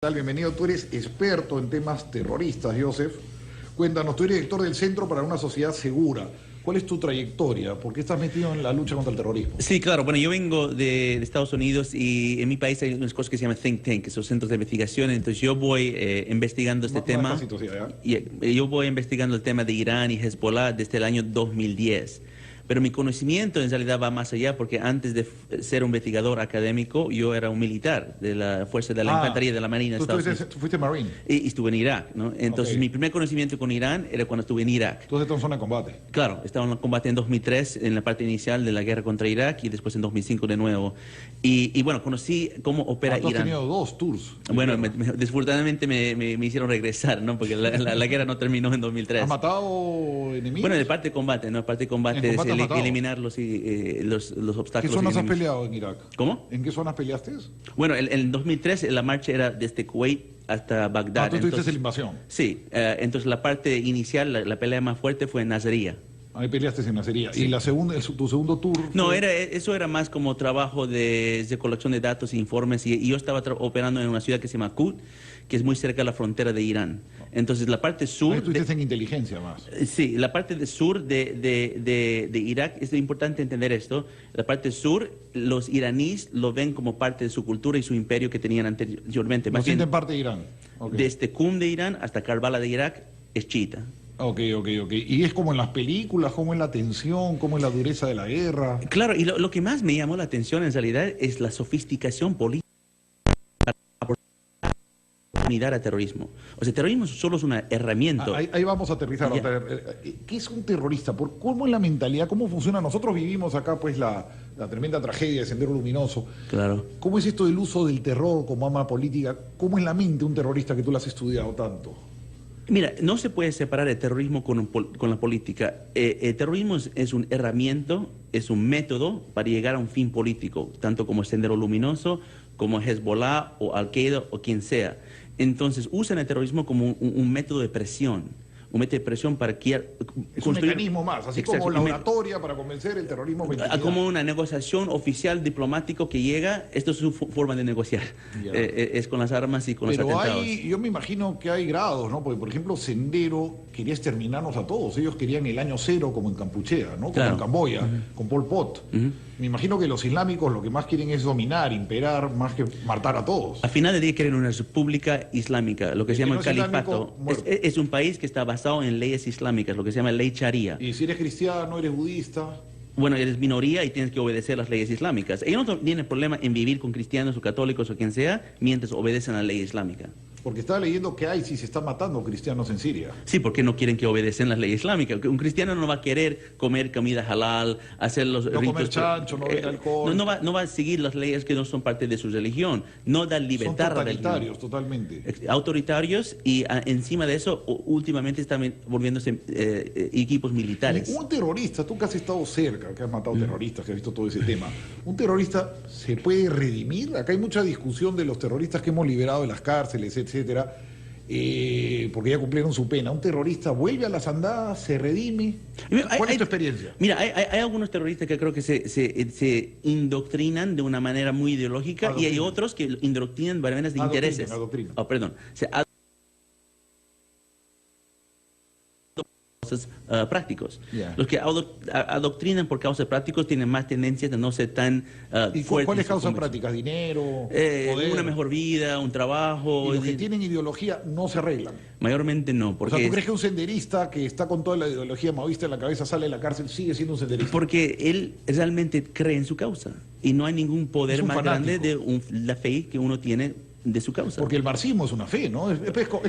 Bienvenido, tú eres experto en temas terroristas, Joseph. Cuéntanos, tú eres director del Centro para una Sociedad Segura. ¿Cuál es tu trayectoria? ¿Por qué estás metido en la lucha contra el terrorismo? Sí, claro. Bueno, yo vengo de Estados Unidos y en mi país hay unas cosas que se llaman think tank, que son centros de investigación. Entonces yo voy investigando este tema. Yo voy investigando el tema de Irán y Hezbollah desde el año 2010. Pero mi conocimiento en realidad va más allá, porque antes de ser un investigador académico, yo era un militar de la Fuerza de la Infantería de la Marina de Estados Unidos. ¿Tú fuiste Marine? Y estuve en Irak, ¿no? Entonces mi primer conocimiento con Irán era cuando estuve en Irak. ¿Tú has estado en zona de combate? Claro, estaba en combate en 2003, en la parte inicial de la guerra contra Irak, y después en 2005 de nuevo. Y bueno, conocí cómo opera Irán. Tú has tenido 2 tours. Bueno, desafortunadamente me hicieron regresar, ¿no? Porque la guerra no terminó en 2003. ¿Has matado enemigos? Bueno, de parte de combate, ¿no? Parte de combate es eliminar los obstáculos. ¿Qué zonas has peleado en Irak? ¿Cómo? ¿En qué zonas peleaste? Bueno, en 2003 la marcha era desde Kuwait hasta Bagdad. Tú estuviste en la invasión. Sí, entonces la parte inicial, la pelea más fuerte fue en Nazaría. Ahí peleaste en Nazaría. Sí. ¿Y tu segundo tour? No, eso era más como trabajo de colección de datos e informes. Y yo estaba operando en una ciudad que se llama Kut, que es muy cerca de la frontera de Irán. Entonces, la parte sur... Ahí estuviste en inteligencia más. Sí, la parte sur de Irak, es importante entender esto. La parte sur, los iraníes lo ven como parte de su cultura y su imperio que tenían anteriormente. ¿Lo sienten parte de Irán? Okay. Desde Qum de Irán hasta Karbala de Irak es chiita. Ok. ¿Y es como en las películas, como en la tensión, como en la dureza de la guerra? Claro, y lo que más me llamó la atención en realidad es la sofisticación política para unidad a terrorismo. O sea, terrorismo solo es una herramienta. Ahí vamos a aterrizar. ¿Qué es un terrorista? ¿Cómo es la mentalidad? ¿Cómo funciona? Nosotros vivimos acá pues la tremenda tragedia de Sendero Luminoso. Claro. ¿Cómo es esto del uso del terror como arma política? ¿Cómo es la mente de un terrorista que tú lo has estudiado tanto? Mira, no se puede separar el terrorismo con la política. El terrorismo es una herramienta, es un método para llegar a un fin político, tanto como Sendero Luminoso, como Hezbollah o Al-Qaeda o quien sea. Entonces, usan el terrorismo como un método de presión. Un método de presión para que... Es un mecanismo más, así como la oratoria para convencer el terrorismo. Como una negociación oficial diplomático que llega, esto es su forma de negociar. Es con las armas y con los atentados. Yo me imagino que hay grados, ¿no? Porque, por ejemplo, Sendero quería exterminarnos a todos. Ellos querían el año cero como en Kampuchea, ¿no? Como en Camboya, con Pol Pot. Me imagino que los islámicos lo que más quieren es dominar, imperar, más que matar a todos. Al final del día quieren una república islámica, lo que se llama el califato. Es un país que está basado en leyes islámicas, lo que se llama ley sharia. Y si eres cristiano, eres budista... Bueno, eres minoría y tienes que obedecer las leyes islámicas. Ellos no tienen problema en vivir con cristianos o católicos o quien sea, mientras obedecen a la ley islámica. Porque estaba leyendo que ISIS está matando cristianos en Siria. Sí, porque no quieren que obedecen las leyes islámicas. Un cristiano no va a querer comer comida halal, hacer los ritos... No comer chancho, no beber alcohol... No va a seguir las leyes que no son parte de su religión. No da libertad. Son totalitarios, totalmente. Autoritarios y encima de eso, últimamente están volviéndose equipos militares. Un terrorista, tú que has estado cerca, que has matado terroristas, que has visto todo ese tema, ¿un terrorista se puede redimir? Acá hay mucha discusión de los terroristas que hemos liberado de las cárceles, etcétera, porque ya cumplieron su pena. ¿Un terrorista vuelve a las andadas, se redime? ¿Cuál es tu experiencia? Mira, hay algunos terroristas que creo que se indoctrinan de una manera muy ideológica y hay otros que indoctrinan de maneras de intereses. Prácticos. Los que adoctrinan por causas prácticas tienen más tendencias de no ser tan ¿Y fuertes. ¿Cuáles causas prácticas? ¿Dinero? Poder, una mejor vida, un trabajo. ¿Y los que tienen ideología no se arreglan? Mayormente no. Porque ¿tú crees que un senderista que está con toda la ideología maoísta en la cabeza sale de la cárcel sigue siendo un senderista? Porque él realmente cree en su causa y no hay ningún poder más grande de la fe que uno tiene de su causa. Porque el marxismo es una fe, ¿no? Es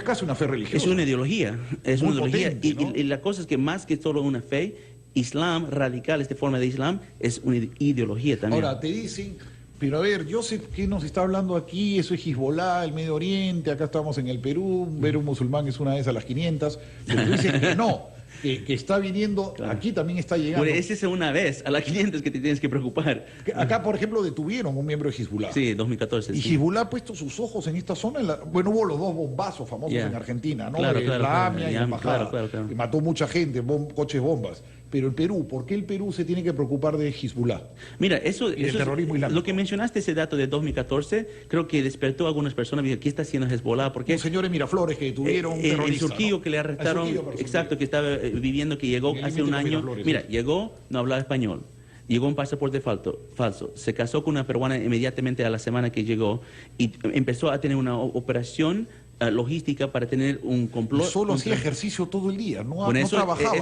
casi una fe religiosa. Es una ideología. Es una ideología. Potente, ¿no? Y la cosa es que más que solo una fe, Islam radical, esta forma de Islam, es una ideología también. Ahora, te dicen, pero a ver, yo sé que nos está hablando aquí, eso es Hezbollah, el Medio Oriente, acá estamos en el Perú, ver un musulmán es una vez a las 500, pero tú dices que no. Que está viniendo, aquí también está llegando. Pues esa es una vez, a las 500 que te tienes que preocupar. Acá, por ejemplo, detuvieron un miembro de Hezbollah. Sí, 2014. Y Hezbollah ha puesto sus ojos en esta zona. Bueno, hubo los 2 bombazos famosos en Argentina, ¿no? Claro, la AMIA y la embajada. Claro. Y mató mucha gente, coches bombas. Pero el Perú, ¿por qué el Perú se tiene que preocupar de Hezbollah? Mira, eso terrorismo islámico. Lo que mencionaste, ese dato de 2014, creo que despertó a algunas personas. ¿Qué está haciendo Hezbollah? Porque un señor en Miraflores que detuvieron un terrorista, en Surquillo, ¿no? que le arrestaron, exacto, que estaba viviendo, que llegó hace un año. Mira, llegó, no hablaba español. Llegó un pasaporte falso. Se casó con una peruana inmediatamente a la semana que llegó y empezó a tener una operación logística para tener un complot. Y solo hacía ejercicio todo el día, no trabajaba,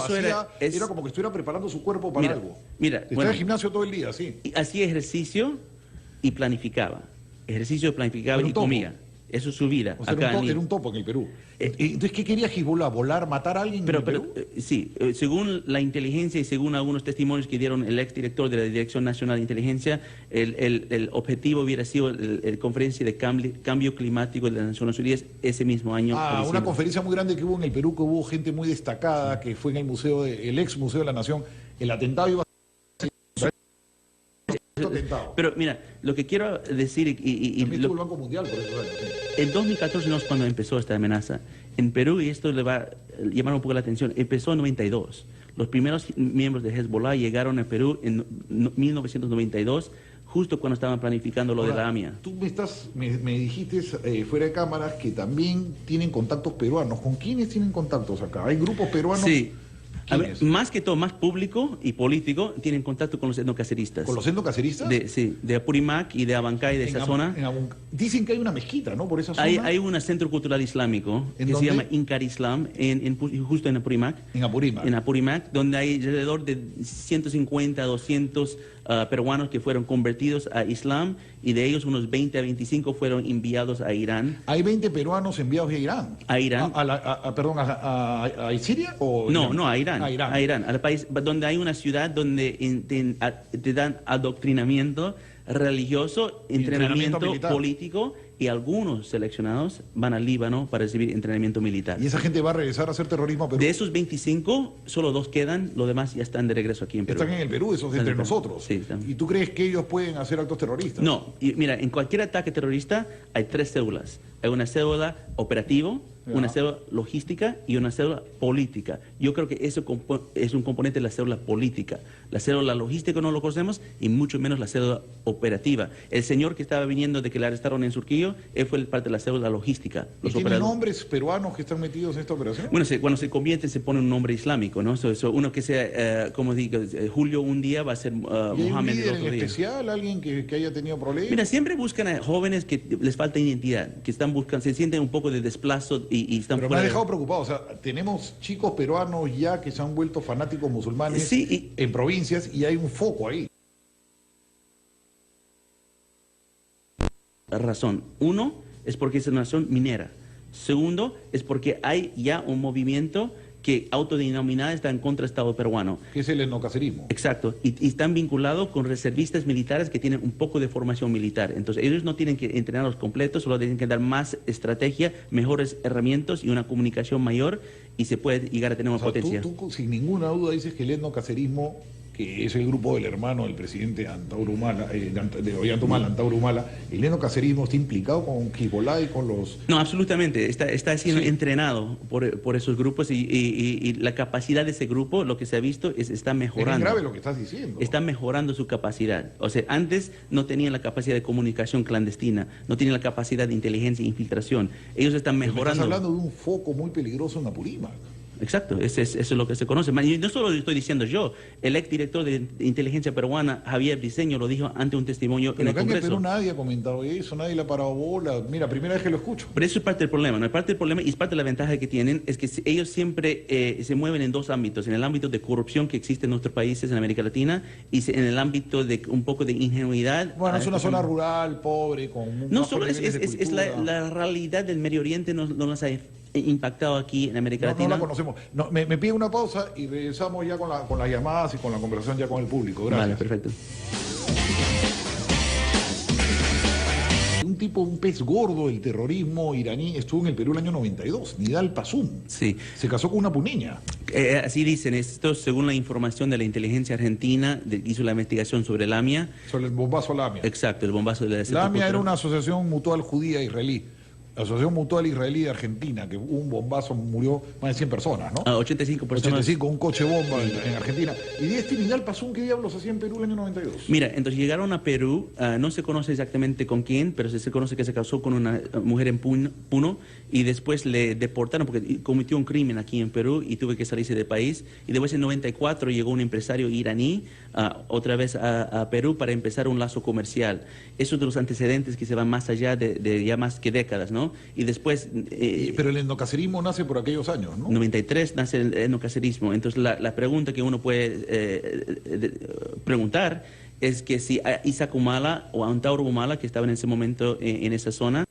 era como que estuviera preparando su cuerpo para algo. Estaba en el gimnasio todo el día, sí. Hacía ejercicio y planificaba. Ejercicio, planificaba y comía. Eso es su vida. O sea, era un topo en el Perú. Entonces, ¿qué quería Hezbollah? ¿Volar, matar a alguien en el Perú? Sí, según la inteligencia y según algunos testimonios que dieron el exdirector de la Dirección Nacional de Inteligencia, el objetivo hubiera sido la conferencia de cambio climático de las Naciones Unidas ese mismo año. Una conferencia muy grande que hubo en el Perú, que hubo gente muy destacada, que fue en el ex Museo de la Nación. El atentado iba a ser... Pero mira, lo que quiero decir... También estuvo el Banco Mundial por eso. En 2014 no es cuando empezó esta amenaza. En Perú, y esto le va a llamar un poco la atención, empezó en 92. Los primeros miembros de Hezbollah llegaron a Perú en 1992, justo cuando estaban planificando lo de la AMIA. Tú me dijiste fuera de cámaras que también tienen contactos peruanos. ¿Con quiénes tienen contactos acá? ¿Hay grupos peruanos? Sí. Más que todo, más público y político, tienen contacto con los etnocaceristas. ¿Con los etnocaceristas? Sí, de Apurímac y de Abancay, de esa zona. Dicen que hay una mezquita, ¿no? Por esa zona. Hay un centro cultural islámico que se llama Inkar Islam, justo en Apurímac. En Apurímac. En Apurímac, donde hay alrededor de 150 a 200 peruanos que fueron convertidos a Islam, y de ellos unos 20 a 25 fueron enviados a Irán. ¿Hay 20 peruanos enviados a Irán? A Irán. Perdón, ¿a Siria? ¿O no, a Irán. A Irán, al país donde hay una ciudad donde te dan adoctrinamiento religioso, entrenamiento político, y algunos seleccionados van al Líbano para recibir entrenamiento militar. ¿Y esa gente va a regresar a hacer terrorismo a Perú? De esos 25, solo 2 quedan, los demás ya están de regreso aquí en Perú. Están en el Perú, esos entre nosotros. Sí, están. ¿Y tú crees que ellos pueden hacer actos terroristas? No, y mira, en cualquier ataque terrorista hay 3 células. Hay una célula operativo, una célula logística y una célula política. Yo creo que eso es un componente de la célula política. La célula logística no lo conocemos, y mucho menos la célula operativa. El señor que estaba viniendo de que le arrestaron en Surquillo, él fue parte de la célula logística. ¿Y tienen nombres peruanos que están metidos en esta operación? Bueno, cuando se convierte se pone un nombre islámico, ¿no? Uno que sea, como digo, Julio un día va a ser Mohamed el otro día. ¿Y hay un líder en especial, alguien que haya tenido problemas? Mira, siempre buscan a jóvenes que les falta identidad, que están buscando, se sienten un poco de desplazo y están... Pero me ha dejado preocupado. O sea, tenemos chicos peruanos ya que se han vuelto fanáticos musulmanes en provincias, y hay un foco ahí. Razón. Uno, es porque es una nación minera. Segundo, es porque hay ya un movimiento que autodenominada está en contra del Estado peruano. Que es el etnocacerismo. Exacto. Y están vinculados con reservistas militares que tienen un poco de formación militar. Entonces, ellos no tienen que entrenarlos completos, solo tienen que dar más estrategia, mejores herramientas y una comunicación mayor, y se puede llegar a tener una potencia. Tú sin ninguna duda dices que el etnocacerismo, que es el grupo del hermano del presidente Antauro Humala, de Ollanta Antauro Humala, el etnocacerismo está implicado con Hezbollah y con los... No, absolutamente. Está siendo entrenado por esos grupos, y la capacidad de ese grupo, lo que se ha visto, está mejorando. Es grave lo que estás diciendo. Está mejorando su capacidad. O sea, antes no tenían la capacidad de comunicación clandestina, no tenían la capacidad de inteligencia e infiltración. Ellos están mejorando. Estás hablando de un foco muy peligroso en Apurímac. Exacto, eso es lo que se conoce. Y no solo lo estoy diciendo yo, el exdirector de inteligencia peruana, Javier Briceño, lo dijo ante un testimonio en el Congreso. Pero acá en Perú nadie ha comentado eso, nadie le ha parado bola. Mira, primera vez que lo escucho. Pero eso es parte del problema, ¿no? Es parte del problema, y es parte de la ventaja que tienen, es que ellos siempre se mueven en 2 ámbitos: en el ámbito de corrupción que existe en nuestros países, en América Latina, y en el ámbito de un poco de ingenuidad. Bueno, es una zona rural, pobre, con... No solo es la realidad del Medio Oriente, no nos ha impactado aquí en América Latina. No la conocemos. No, me pide una pausa y regresamos ya con las llamadas y con la conversación ya con el público. Gracias. Vale, perfecto. Un pez gordo del terrorismo iraní estuvo en el Perú el año 92, Nidal Pazún. Sí. Se casó con una puneña. Así dicen, esto según la información de la inteligencia argentina, hizo la investigación sobre el AMIA. Sobre el bombazo al AMIA. Exacto, el bombazo de la AMIA era una asociación mutual judía israelí. Asociación Mutual Israelí de Argentina, que hubo un bombazo, murió más de 100 personas, ¿no? 85 personas. 85, un coche bomba en Argentina. ¿Y de este criminal pasó un qué diablos hacía en Perú en el año 92? Mira, entonces llegaron a Perú, no se conoce exactamente con quién, pero se conoce que se casó con una mujer en Puno y después le deportaron porque cometió un crimen aquí en Perú y tuvo que salirse del país. Y después en 94 llegó un empresario iraní otra vez a Perú para empezar un lazo comercial. Esos de los antecedentes que se van más allá de ya más que décadas, ¿no? Y después... pero el etnocacerismo nace por aquellos años, ¿no? 93 nace el etnocacerismo. Entonces la pregunta que uno puede preguntar es que si a Isaac Humala o a Antauro Humala, que estaba en ese momento en esa zona...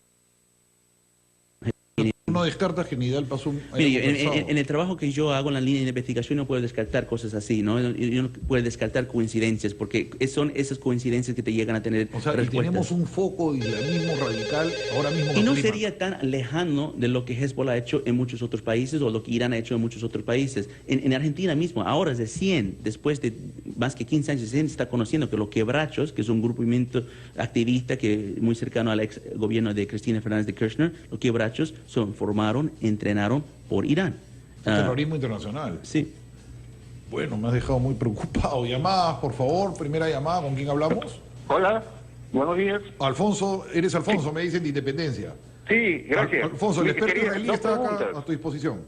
No descartas que Nidal pasó un... Mire, en el trabajo que yo hago en la línea de investigación no puedo descartar cosas así, ¿no? Yo no puedo descartar coincidencias, porque son esas coincidencias que te llegan a tener o sea, respuestas. Y tenemos un foco de islamismo radical ahora mismo. Y no sería tan lejano de lo que Hezbollah ha hecho en muchos otros países o lo que Irán ha hecho en muchos otros países. En Argentina mismo, ahora recién, después de más que 15 años, se está conociendo que los Quebrachos, que es un movimiento activista que muy cercano al ex gobierno de Cristina Fernández de Kirchner, los Quebrachos formaron, entrenaron por Irán. Terrorismo internacional. Sí. Bueno, me has dejado muy preocupado. Llamadas, por favor. Primera llamada, ¿con quién hablamos? Hola, buenos días. Alfonso, eres Alfonso, sí. Me dicen de Independencia. Sí, gracias. Alfonso, el experto israelí está acá a tu disposición.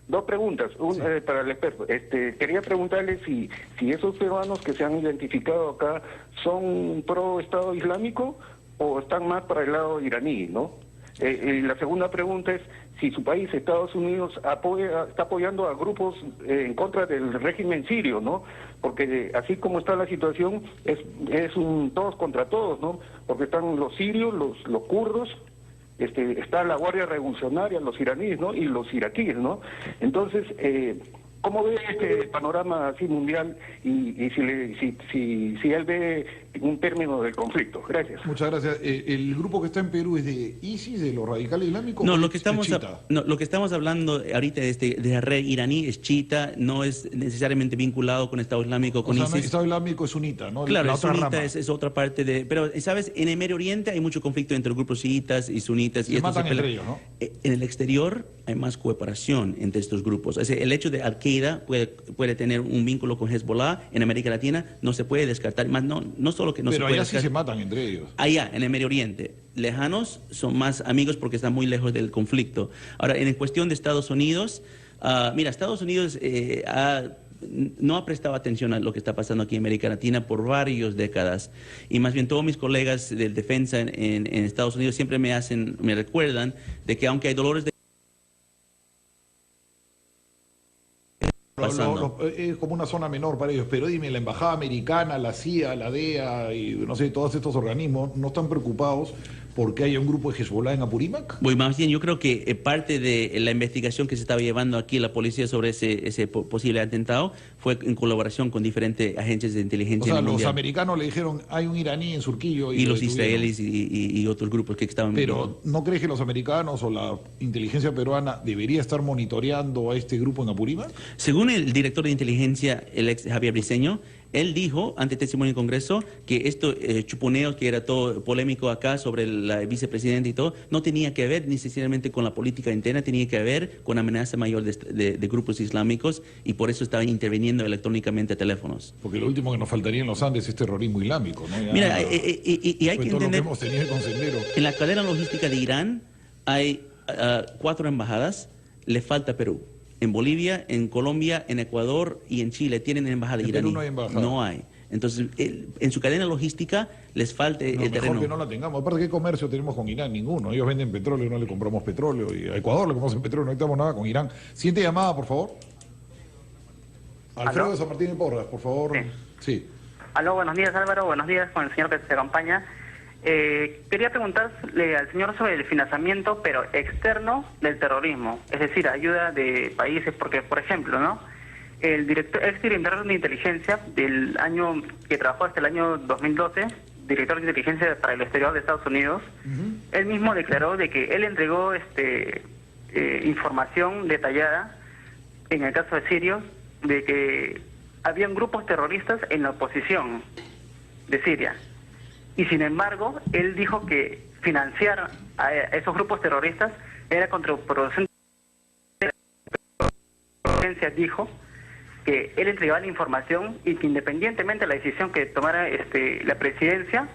Dos preguntas, Sí. Para el experto. Quería preguntarle si esos peruanos que se han identificado acá son pro Estado Islámico o están más para el lado iraní, ¿no? La segunda pregunta es si su país, Estados Unidos, está apoyando a grupos en contra del régimen sirio, ¿no? Porque así como está la situación, es un todos contra todos, ¿no? Porque están los sirios, los kurdos, está la Guardia Revolucionaria, los iraníes, ¿no? Y los iraquíes, ¿no? Entonces, ¿cómo ve este panorama así mundial y si él ve un término del conflicto? Gracias. Muchas gracias. ¿El grupo que está en Perú es de ISIS, de los radicales islámicos? No, lo que estamos hablando ahorita de la red iraní es chiita, no es necesariamente vinculado con Estado Islámico, con ISIS. El Estado Islámico es sunita, ¿no? Claro, la otra sunita rama. es otra parte de... Pero, ¿sabes? En el Medio Oriente hay mucho conflicto entre grupos chiitas y sunitas. Se matan entre ellos, ¿no? En el exterior hay más cooperación entre estos grupos. Es decir, el hecho de Al-Qaeda puede tener un vínculo con Hezbollah en América Latina no se puede descartar. Más no solo que no pero se puede allá descartar, sí se matan entre ellos. Allá, en el Medio Oriente. Lejanos son más amigos porque están muy lejos del conflicto. Ahora, en cuestión de Estados Unidos, mira, Estados Unidos no ha prestado atención a lo que está pasando aquí en América Latina por varias décadas. Y más bien todos mis colegas de defensa en Estados Unidos siempre me recuerdan de que aunque hay dolores de es como una zona menor para ellos, pero dime, la embajada americana, la CIA, la DEA y no sé, todos estos organismos no están preocupados porque haya un grupo de Hezbollah en Apurímac. Bueno, más bien yo creo que parte de la investigación que se estaba llevando aquí la policía sobre ese posible atentado fue en colaboración con diferentes agencias de inteligencia. O sea, los americanos le dijeron hay un iraní en Surquillo y los israelíes y otros grupos que estaban... Pero ¿no crees que los americanos o la inteligencia peruana debería estar monitoreando a este grupo en Apurímac? Según el director de inteligencia, el ex Javier Briceño, él dijo ante testimonio en Congreso que esto chuponeo que era todo polémico acá sobre la vicepresidenta y todo, no tenía que ver necesariamente con la política interna, tenía que ver con amenaza mayor de grupos islámicos y por eso estaban interviniendo electrónicamente a teléfonos. Porque lo último que nos faltaría en los Andes es terrorismo islámico, ¿no? Ya, mira, y hay que entender, lo que hemos tenido con Sendero. En la cadena logística de Irán hay 4 embajadas, le falta Perú. En Bolivia, en Colombia, en Ecuador y en Chile tienen embajada iraní. No hay embajada. No hay. Entonces, en su cadena logística les falta el terreno. Mejor que no la tengamos. Aparte, ¿qué comercio tenemos con Irán? Ninguno. Ellos venden petróleo, no le compramos petróleo. Y a Ecuador le compramos petróleo, no necesitamos nada con Irán. Siguiente llamada, por favor. Alfredo de San Martín y Porras, por favor. Sí. Aló, buenos días, Álvaro. Buenos días con el señor que se acompaña. Quería preguntarle al señor sobre el financiamiento, pero externo del terrorismo, es decir, ayuda de países, porque, por ejemplo, ¿no? El exdirector de inteligencia del año que trabajó hasta el año 2012, director de inteligencia para el exterior de Estados Unidos, él mismo declaró de que él entregó información detallada en el caso de Sirio, de que habían grupos terroristas en la oposición de Siria. Y sin embargo, él dijo que financiar a esos grupos terroristas era contraproducente. Dijo que él entregaba la información y que independientemente de la decisión que tomara la presidencia,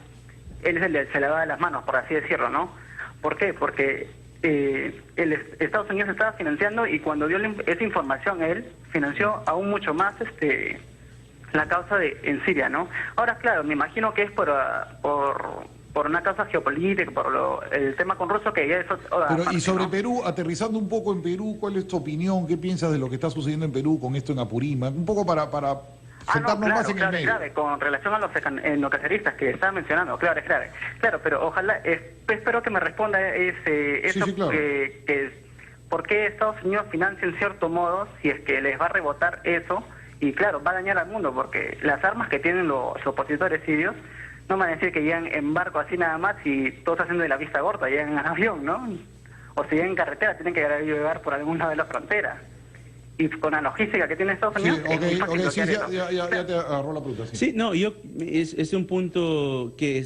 él se lavaba las manos, por así decirlo, ¿no? ¿Por qué? Porque Estados Unidos estaba financiando, y cuando dio esa información a él, financió aún mucho más la causa en Siria, ¿no? Ahora, claro, me imagino que es por una causa geopolítica, por el tema con Rusia, que ya es otra parte, y sobre, ¿no? Perú, aterrizando un poco en Perú, ¿cuál es tu opinión? ¿Qué piensas de lo que está sucediendo en Perú con esto en Apurímac? Un poco para sentarnos más en el medio. Es grave, con relación a los enloqueceristas que estaba mencionando, claro, es grave. Claro, pero ojalá, espero que me responda eso, sí, claro. ¿Por qué Estados Unidos financia en cierto modo, si es que les va a rebotar eso? Y claro, va a dañar al mundo, porque las armas que tienen los opositores sirios no me van a decir que llegan en barco así nada más y todos haciendo de la vista gorda, llegan en avión, ¿no? O si llegan en carretera, tienen que llegar por algún lado de la frontera. Y con la logística que tiene Estados Unidos... Sí, ya te agarró la pregunta. Sí, no, es un punto que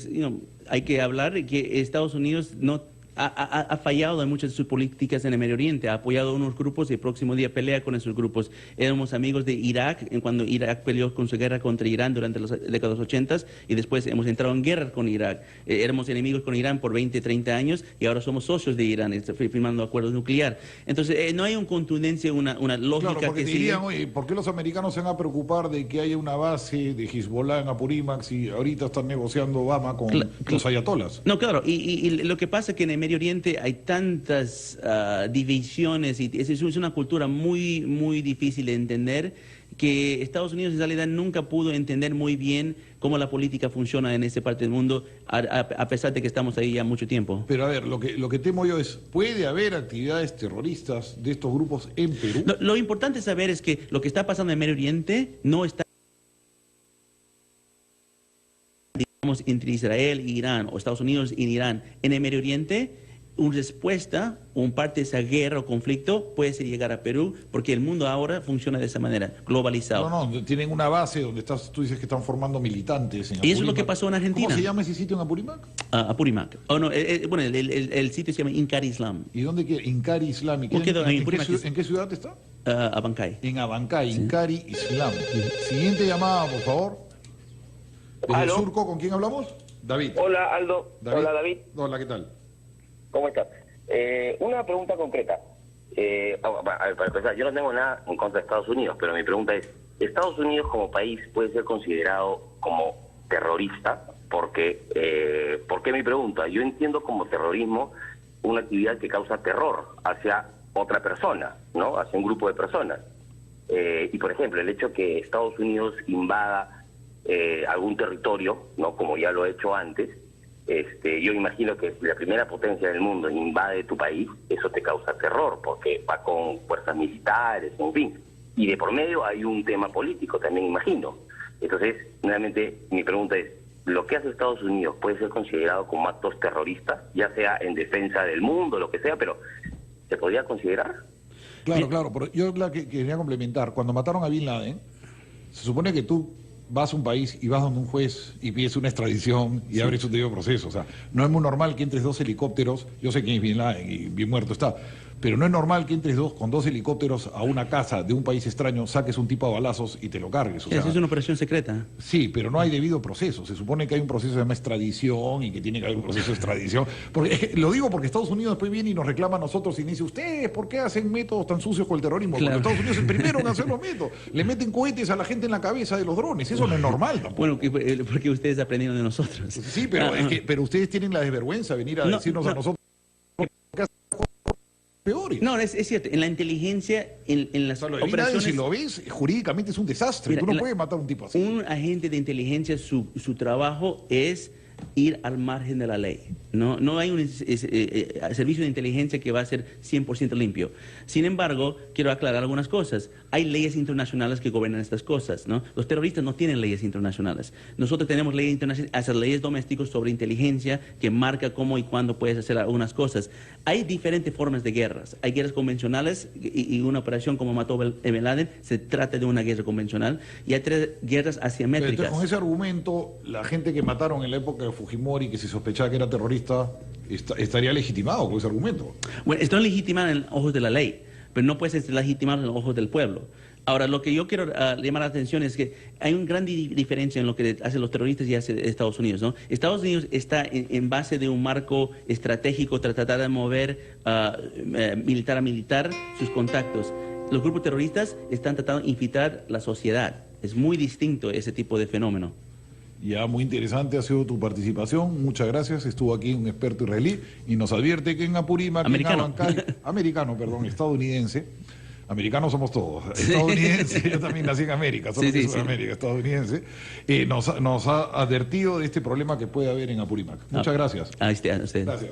hay que hablar, que Estados Unidos no ha fallado en muchas de sus políticas en el Medio Oriente, ha apoyado a unos grupos y el próximo día pelea con esos grupos. Éramos amigos de Irak cuando Irak peleó con su guerra contra Irán durante las décadas 80 y después hemos entrado en guerra con Irak. Éramos enemigos con Irán por 20, 30 años y ahora somos socios de Irán, firmando acuerdos nucleares. Entonces, no hay una contundencia, una lógica. Claro, porque que dirían, oye, ¿por qué los americanos se van a preocupar de que haya una base de Hezbollah en Apurímac si ahorita están negociando Obama con los ayatolas? No, claro, y lo que pasa es que en el Medio Oriente hay tantas divisiones y es una cultura muy, muy difícil de entender, que Estados Unidos en realidad nunca pudo entender muy bien cómo la política funciona en esa parte del mundo, a pesar de que estamos ahí ya mucho tiempo. Pero a ver, lo que temo yo es, ¿puede haber actividades terroristas de estos grupos en Perú? Lo importante saber es que lo que está pasando en Medio Oriente no está, digamos, entre Israel e Irán, o Estados Unidos y Irán. En el Medio Oriente, una respuesta, un parte de esa guerra o conflicto puede ser llegar a Perú, porque el mundo ahora funciona de esa manera, globalizado. No, tienen una base donde tú dices que están formando militantes en Apurímac. Y eso es lo que pasó en Argentina. ¿Cómo se llama ese sitio en Apurímac? Apurímac. Bueno, el sitio se llama Inkari Islam. ¿Y dónde queda? Inkari Islam. ¿En qué ciudad está? Abancay. En Abancay, Sí. Inkari Islam. Siguiente llamada, por favor. Desde el Surco, ¿con quién hablamos? David. Hola, Aldo. Hola, David. Hola, ¿qué tal? ¿Cómo estás? Una pregunta concreta. Para empezar, yo no tengo nada en contra de Estados Unidos, pero mi pregunta es, ¿Estados Unidos como país puede ser considerado como terrorista? Porque, ¿por qué mi pregunta? Yo entiendo como terrorismo una actividad que causa terror hacia otra persona, ¿no? Hacia un grupo de personas. Y, por ejemplo, el hecho que Estados Unidos invada algún territorio, ¿no? Como ya lo he hecho antes, yo imagino que si la primera potencia del mundo invade tu país, eso te causa terror, porque va con fuerzas militares, en fin. Y de por medio hay un tema político, también imagino. Entonces, nuevamente, mi pregunta es, ¿lo que hace Estados Unidos puede ser considerado como actos terroristas, ya sea en defensa del mundo, lo que sea, pero ¿se podría considerar? Claro, pero yo quería complementar. Cuando mataron a Bin Laden, se supone que tú vas a un país y vas donde un juez y pides una extradición y abres un debido proceso. O sea, no es muy normal que entres 2 helicópteros, yo sé quién es Bin Laden y bien muerto está, pero no es normal que entres con 2 helicópteros a una casa de un país extraño, saques un tipo a balazos y te lo cargues. O sea, esa es una operación secreta. Sí, pero no hay debido proceso. Se supone que hay un proceso de extradición y que tiene que haber un proceso de extradición. Porque, lo digo porque Estados Unidos después viene y nos reclama a nosotros y dice, ¿ustedes por qué hacen métodos tan sucios con el terrorismo? Claro. Porque Estados Unidos es el primero en hacer los métodos. Le meten cohetes a la gente en la cabeza de los drones. Eso no es normal tampoco. Bueno, porque ustedes aprendieron de nosotros. Sí, pero, pero ustedes tienen la desvergüenza de venir a decirnos a nosotros peores. No, es cierto. En la inteligencia, en las operaciones... Si lo ves, jurídicamente es un desastre. Mira, tú no puedes matar a un tipo así. Un agente de inteligencia, su trabajo es ir al margen de la ley. No hay un servicio de inteligencia que va a ser 100% limpio. Sin embargo, quiero aclarar algunas cosas. Hay leyes internacionales que gobiernan estas cosas, ¿no? Los terroristas no tienen leyes internacionales. Nosotros tenemos leyes internacionales, hasta leyes domésticas sobre inteligencia que marca cómo y cuándo puedes hacer algunas cosas. Hay diferentes formas de guerras. Hay guerras convencionales y una operación como mató Bin Laden se trata de una guerra convencional, y hay 3 guerras asimétricas. Entonces, con ese argumento, la gente que mataron en la época de Fujimori, que se sospechaba que era terrorista, estaría legitimado con ese argumento. Bueno, esto es legitimado en los ojos de la ley, pero no puede ser legitimado en los ojos del pueblo. Ahora, lo que yo quiero llamar la atención es que hay una gran diferencia en lo que hacen los terroristas y hace Estados Unidos, ¿no? Estados Unidos está en base de un marco estratégico, tratar de mover militar a militar sus contactos. Los grupos terroristas están tratando de infiltrar la sociedad. Es muy distinto ese tipo de fenómeno. Ya, muy interesante ha sido tu participación. Muchas gracias. Estuvo aquí un experto israelí y nos advierte que en Apurímac, estadounidense. Americanos somos todos. Estadounidense, yo también nací en América, solo que Sudamérica, estadounidense. Nos ha advertido de este problema que puede haber en Apurímac. Muchas gracias. A usted. Gracias.